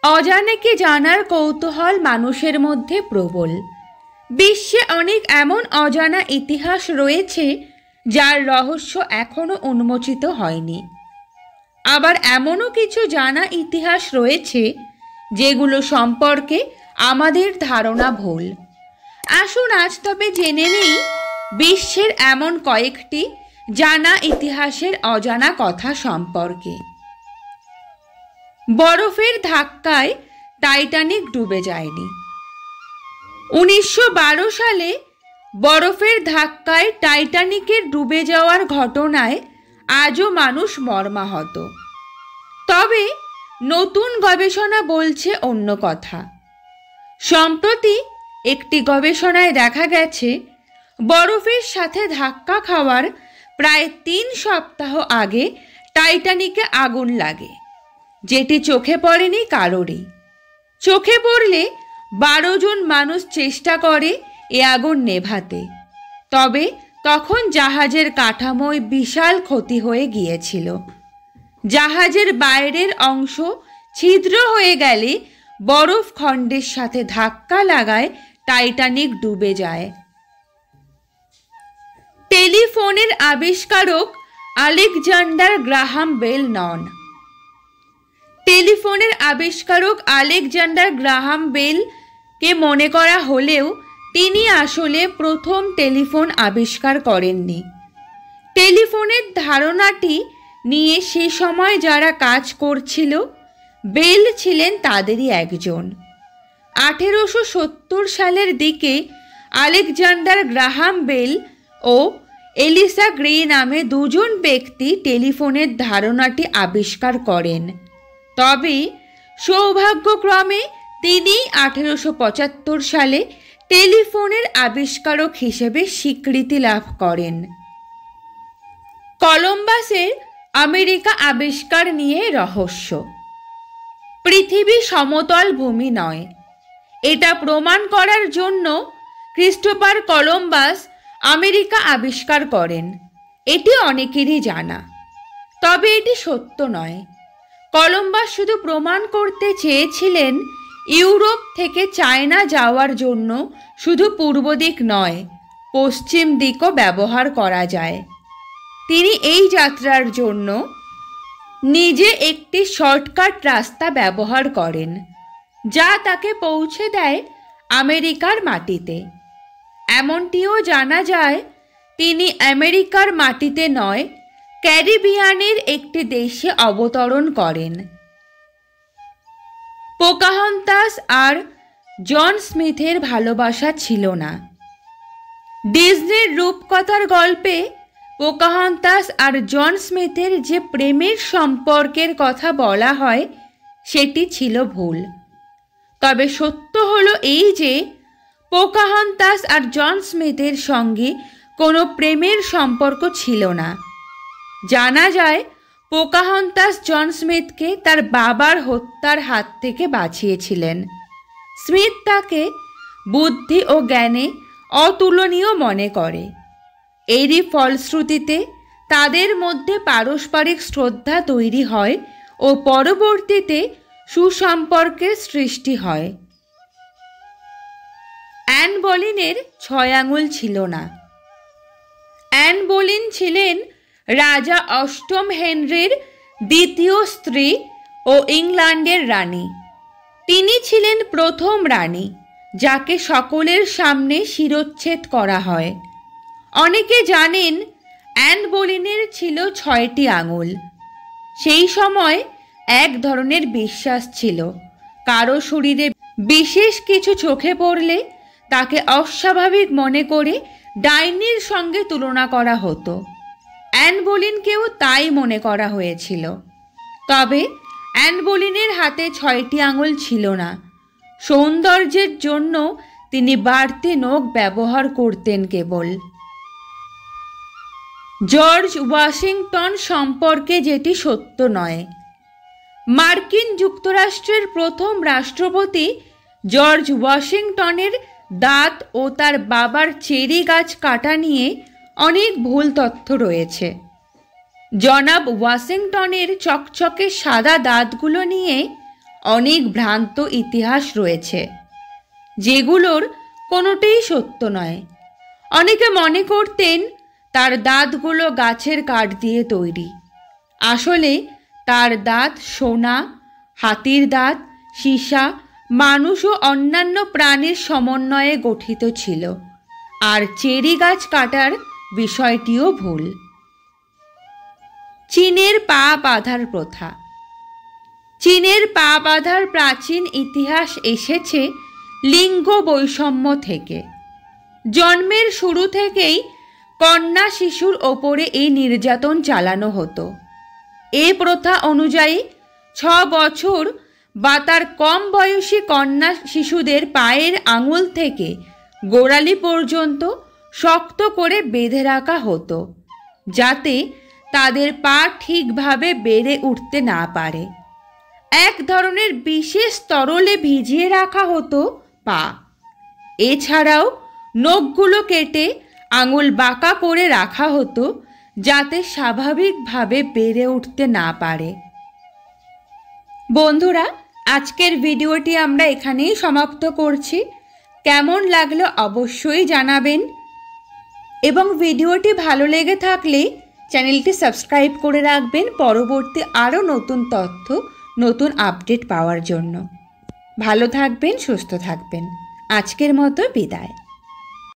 অজানাকে জানার কৌতূহল মানুষের মধ্যে প্রবল। বিশ্বে অনেক এমন অজানা ইতিহাস রয়েছে যার রহস্য এখনো উন্মোচিত হয়নি। আবার এমনও কিছু জানা ইতিহাস রয়েছে যেগুলো সম্পর্কে আমাদের ধারণা ভুল। আসুন আজ তবে জেনে নেই বিশ্বের এমন কয়েকটি জানা ইতিহাসের অজানা কথা সম্পর্কে। বরফের ধাক্কায় টাইটানিক ডুবে যায়নি। 1912 সালে বরফের ধাক্কায় টাইটানিকের ডুবে যাওয়ার ঘটনায় আজও মানুষ মর্মাহত। তবে নতুন গবেষণা বলছে অন্য কথা। সম্প্রতি একটি গবেষণায় দেখা গেছে বরফের সাথে ধাক্কা খাওয়ার প্রায় 3 সপ্তাহ আগে টাইটানিকে আগুন লাগে, যেটি চোখে পড়েনি কারোরই। চোখে পড়লে 12 জন মানুষ চেষ্টা করে এ আগুন নেভাতে, তবে তখন জাহাজের কাঠামোয় বিশাল ক্ষতি হয়ে গিয়েছিল। জাহাজের বাইরের অংশ ছিদ্র হয়ে গেলে বরফ খণ্ডের সাথে ধাক্কা লাগায় টাইটানিক ডুবে যায়। টেলিফোনের আবিষ্কারক আলেকজান্ডার গ্রাহাম বেল নন। টেলিফোনের আবিষ্কারক আলেকজান্ডার গ্রাহাম বেলকে মনে করা হলেও তিনি আসলে প্রথম টেলিফোন আবিষ্কার করেননি। টেলিফোনের ধারণাটি নিয়ে সে সময় যারা কাজ করছিল, বেল ছিলেন তাদেরই একজন। 1870 সালের দিকে আলেকজান্ডার গ্রাহাম বেল ও এলিসা গ্রে নামে 2 জন ব্যক্তি টেলিফোনের ধারণাটি আবিষ্কার করেন। তবে সৌভাগ্যক্রমে তিনি 1875 সালে টেলিফোনের আবিষ্কারক হিসেবে স্বীকৃতি লাভ করেন। কলম্বাসের আমেরিকা আবিষ্কার নিয়ে রহস্য। পৃথিবী সমতল ভূমি নয়, এটা প্রমাণ করার জন্য ক্রিস্টোফার কলম্বাস আমেরিকা আবিষ্কার করেন। এটি অনেকেরই জানা, তবে এটি সত্য নয়। কলম্বাস শুধু প্রমাণ করতে চেয়েছিলেন ইউরোপ থেকে চায়না যাওয়ার জন্য শুধু পূর্ব দিক নয়, পশ্চিম দিকও ব্যবহার করা যায়। তিনি এই যাত্রার জন্য নিজে একটি শর্টকাট রাস্তা ব্যবহার করেন, যা তাকে পৌঁছে দেয় আমেরিকার মাটিতে। এমনটিও জানা যায় তিনি আমেরিকার মাটিতে নয়, ক্যারিবিয়ানের একটি দেশে অবতরণ করেন। পোকাহন্তাস আর জন স্মিথের ভালোবাসা ছিল না। ডিজনির রূপকথার গল্পে পোকাহন্তাস আর জন স্মিথের যে প্রেমের সম্পর্কের কথা বলা হয় সেটি ছিল ভুল। তবে সত্য হলো এই যে পোকাহন্তাস আর জন স্মিথের সঙ্গে কোনো প্রেমের সম্পর্ক ছিল না। জানা যায় পোকাহন্তাস জন স্মিথকে তার বাবার হত্যার হাত থেকে বাঁচিয়েছিলেন। স্মিথ তাকে বুদ্ধি ও জ্ঞানে অতুলনীয় মনে করে। এরই ফলশ্রুতিতে তাদের মধ্যে পারস্পরিক শ্রদ্ধা তৈরি হয় ও পরবর্তীতে সুসম্পর্কের সৃষ্টি হয়। অ্যান বলিনের 6 আঙুল ছিল না। অ্যান বলিন ছিলেন রাজা অষ্টম হেনরির 2য় স্ত্রী ও ইংল্যান্ডের রানী। তিনি ছিলেন প্রথম রানী যাকে সকলের সামনে শিরচ্ছেদ করা হয়। অনেকে জানেন অ্যান বলিনের ছিল 6টি আঙুল। সেই সময় এক ধরনের বিশ্বাস ছিল, কারো শরীরে বিশেষ কিছু চোখে পড়লে তাকে অস্বাভাবিক মনে করে ডাইনির সঙ্গে তুলনা করা হতো। অ্যান বলিনকেও তাই মনে করা হয়েছিল। তবে অ্যান বলিনের হাতে 6টি আঙুল ছিল না। সৌন্দর্যের জন্য তিনি বাড়তি নখ ব্যবহার করতেন কেবল। জর্জ ওয়াশিংটন সম্পর্কে যেটি সত্য নয়। মার্কিন যুক্তরাষ্ট্রের প্রথম রাষ্ট্রপতি জর্জ ওয়াশিংটনের দাঁত ও তার বাবার চেরি গাছ কাটা নিয়ে অনেক ভুল তথ্য রয়েছে। জনাব ওয়াশিংটনের চকচকে সাদা দাঁতগুলো নিয়ে অনেক ভ্রান্ত ইতিহাস রয়েছে, যেগুলোর কোনোটাই সত্য নয়। অনেকে মনে করতেন তার দাঁতগুলো গাছের কাঠ দিয়ে তৈরি। আসলে তার দাঁত সোনা, হাতির দাঁত, সীসা, মানুষ ও অন্যান্য প্রাণীর সমন্বয়ে গঠিত ছিল। আর চেরি গাছ কাটার বিষয়টিও ভুল। চীনের পা বাঁধার প্রথা। চীনের পা বাঁধার প্রাচীন ইতিহাস এসেছে লিঙ্গ বৈষম্য থেকে। জন্মের শুরু থেকেই কন্যা শিশুর ওপরে এই নির্যাতন চালানো হতো। এ প্রথা অনুযায়ী 6 বছর বা তার কম বয়সী কন্যা শিশুদের পায়ের আঙুল থেকে গোড়ালি পর্যন্ত শক্ত করে বেঁধে রাখা হতো, যাতে তাদের পা ঠিকভাবে বেড়ে উঠতে না পারে। এক ধরনের বিশেষ তরলে ভিজিয়ে রাখা হতো পা। এছাড়াও নখগুলো কেটে আঙুল বাঁকা করে রাখা হতো, যাতে স্বাভাবিকভাবে বেড়ে উঠতে না পারে। বন্ধুরা, আজকের ভিডিওটি আমরা এখানেই সমাপ্ত করছি। কেমন লাগলো অবশ্যই জানাবেন, এবং ভিডিওটি ভালো লেগে থাকলে চ্যানেলটি সাবস্ক্রাইব করে রাখবেন পরবর্তী আরও নতুন তথ্য, নতুন আপডেট পাওয়ার জন্য। ভালো থাকবেন, সুস্থ থাকবেন। আজকের মতো বিদায়।